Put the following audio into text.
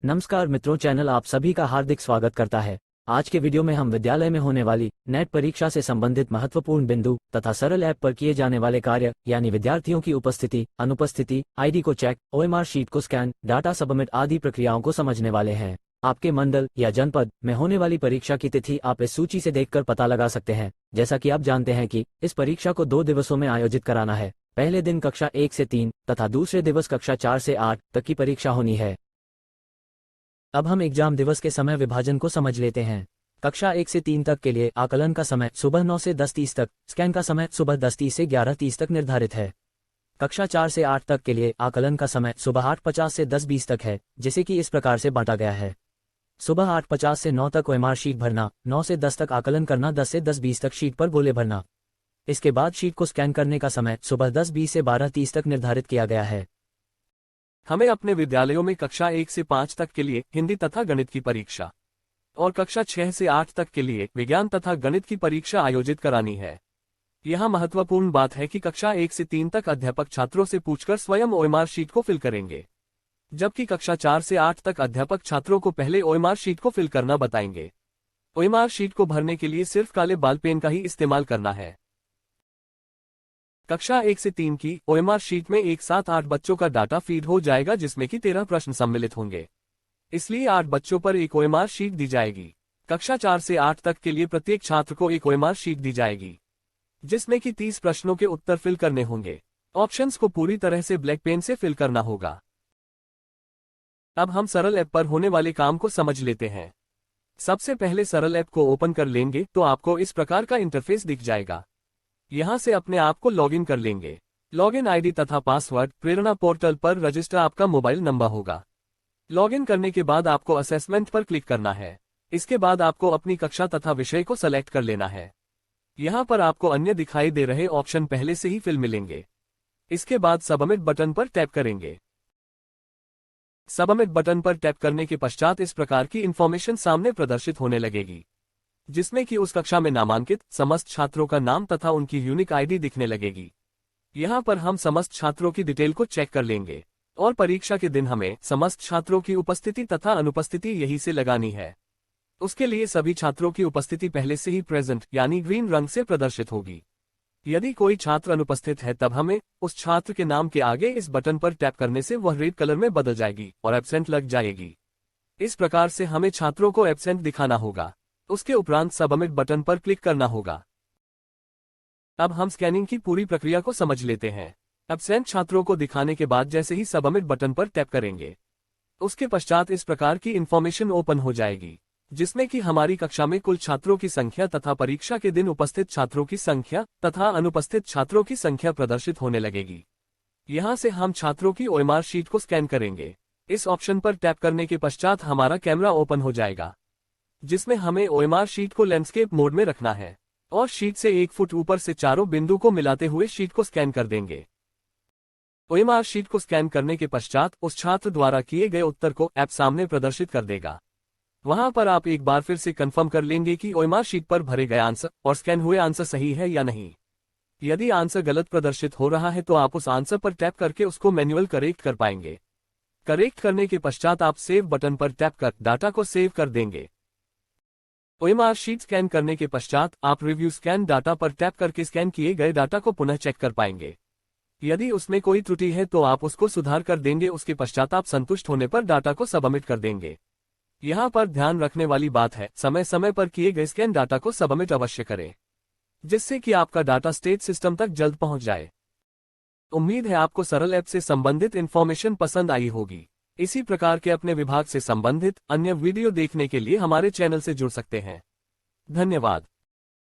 नमस्कार मित्रों, चैनल आप सभी का हार्दिक स्वागत करता है। आज के वीडियो में हम विद्यालय में होने वाली नेट परीक्षा से संबंधित महत्वपूर्ण बिंदु तथा सरल ऐप पर किए जाने वाले कार्य यानी विद्यार्थियों की उपस्थिति, अनुपस्थिति, आईडी को चेक, ओएमआर शीट को स्कैन, डाटा सबमिट आदि प्रक्रियाओं को समझने वाले हैं। आपके मंडल या जनपद में होने वाली परीक्षा की तिथि आप इस सूची से देखकर पता लगा सकते हैं। जैसा कि आप जानते हैं कि इस परीक्षा को 2 दिवसों में आयोजित कराना है। पहले दिन कक्षा 1 से 3 तथा दूसरे दिवस कक्षा 4 से 8 तक की परीक्षा होनी है। अब हम एग्जाम दिवस के समय विभाजन को समझ लेते हैं। कक्षा 1 से 3 तक के लिए आकलन का समय सुबह 9 से 10:30 तक, स्कैन का समय सुबह 10:30 से 11:30 तक निर्धारित है। कक्षा 4 से 8 तक के लिए आकलन का समय सुबह 8:50 से 10:20 तक है, जिसे कि इस प्रकार से बांटा गया है। सुबह 8:50 से 9 तक ओएमआर शीट भरना, 9 से 10 तक आकलन करना, 10 से 10:20 तक शीट पर गोले भरना। इसके बाद शीट को स्कैन करने का समय सुबह 10:20 से 12:30 तक निर्धारित किया गया है। हमें अपने विद्यालयों में कक्षा 1 से 5 तक के लिए हिंदी तथा गणित की परीक्षा और कक्षा 6 से 8 तक के लिए विज्ञान तथा गणित की परीक्षा आयोजित करानी है। यह महत्वपूर्ण बात है कि कक्षा 1 से 3 तक अध्यापक छात्रों से पूछकर स्वयं ओएमआर शीट को फिल करेंगे, जबकि कक्षा 4 से 8 तक अध्यापक छात्रों को पहले ओएमआर शीट को फिल करना बताएंगे। ओएमआर शीट को भरने के लिए सिर्फ काले बाल पेन का ही इस्तेमाल करना है। कक्षा 1 से 3 की ओएमआर शीट में एक साथ 8 बच्चों का डाटा फीड हो जाएगा, जिसमें कि 13 प्रश्न सम्मिलित होंगे। इसलिए 8 बच्चों पर एक ओएमआर शीट दी जाएगी। कक्षा 4 से 8 तक के लिए प्रत्येक छात्र को एक ओएमआर शीट दी जाएगी, जिसमें कि 30 प्रश्नों के उत्तर फिल करने होंगे। ऑप्शंस को पूरी तरह से ब्लैक पेन से फिल करना होगा। अब हम सरल ऐप पर होने वाले काम को समझ लेते हैं। सबसे पहले सरल ऐप को ओपन कर लेंगे तो आपको इस प्रकार का इंटरफेस दिख जाएगा। यहां से अपने आप को लॉगिन कर लेंगे। लॉगिन आईडी तथा पासवर्ड प्रेरणा पोर्टल पर रजिस्टर आपका मोबाइल नंबर होगा। लॉगिन करने के बाद आपको असेसमेंट पर क्लिक करना है। इसके बाद आपको अपनी कक्षा तथा विषय को सेलेक्ट कर लेना है। यहां पर आपको अन्य दिखाई दे रहे ऑप्शन पहले से ही फिल मिलेंगे। इसके बाद सबमिट बटन पर टैप करेंगे। सबमिट बटन पर टैप करने के पश्चात इस प्रकार की इंफॉर्मेशन सामने प्रदर्शित होने लगेगी, जिसमें कि उस कक्षा में नामांकित समस्त छात्रों का नाम तथा उनकी यूनिक आईडी दिखने लगेगी। यहां पर हम समस्त छात्रों की डिटेल को चेक कर लेंगे और परीक्षा के दिन हमें समस्त छात्रों की उपस्थिति तथा अनुपस्थिति यही से लगानी है। उसके लिए सभी छात्रों की उपस्थिति पहले से ही प्रेजेंट यानी ग्रीन रंग से प्रदर्शित होगी। यदि कोई छात्र अनुपस्थित है तब हमें उस छात्र के नाम के आगे इस बटन पर टैप करने से वह रेड कलर में बदल जाएगी और एब्सेंट लग जाएगी। इस प्रकार से हमें छात्रों को एब्सेंट दिखाना होगा। उसके उपरांत सबमिट बटन पर क्लिक करना होगा। अब हम स्कैनिंग की पूरी प्रक्रिया को समझ लेते हैं। एब्सेंट छात्रों को दिखाने के बाद जैसे ही सबमिट बटन पर टैप करेंगे, उसके पश्चात इस प्रकार की इंफॉर्मेशन ओपन हो जाएगी, जिसमें कि हमारी कक्षा में कुल छात्रों की संख्या तथा परीक्षा के दिन उपस्थित छात्रों की संख्या तथा अनुपस्थित छात्रों की संख्या प्रदर्शित होने लगेगी। यहां से हम छात्रों की ओएमआर शीट को स्कैन करेंगे। इस ऑप्शन पर टैप करने के पश्चात हमारा कैमरा ओपन हो जाएगा, जिसमें हमें ओएमआर शीट को लैंडस्केप मोड में रखना है और शीट से 1 फुट ऊपर से चारों बिंदु को मिलाते हुए शीट को स्कैन कर देंगे। ओएमआर शीट को स्कैन करने के पश्चात उस छात्र द्वारा किए गए उत्तर को ऐप सामने प्रदर्शित कर देगा। वहां पर आप एक बार फिर से कंफर्म कर लेंगे कि ओएमआर शीट पर भरे गए आंसर और स्कैन हुए आंसर सही है या नहीं। यदि आंसर गलत प्रदर्शित हो रहा है तो आप उस आंसर पर टैप करके उसको मैन्युअल करेक्ट कर पाएंगे। करेक्ट करने के पश्चात आप सेव बटन पर टैप कर डाटा को सेव कर देंगे। ओएमआर शीट स्कैन करने के पश्चात आप रिव्यू स्कैन डाटा पर टैप करके स्कैन किए गए डाटा को पुनः चेक कर पाएंगे। यदि उसमें कोई त्रुटि है तो आप उसको सुधार कर देंगे। उसके पश्चात आप संतुष्ट होने पर डाटा को सबमिट कर देंगे। यहां पर ध्यान रखने वाली बात है, समय समय पर किए गए स्कैन डाटा को सबमिट अवश्य करें, जिससे कि आपका डाटा स्टेट सिस्टम तक जल्द पहुंच जाए। उम्मीद है आपको सरल ऐप से संबंधित इंफॉर्मेशन पसंद आई होगी। इसी प्रकार के अपने विभाग से संबंधित अन्य वीडियो देखने के लिए हमारे चैनल से जुड़ सकते हैं। धन्यवाद।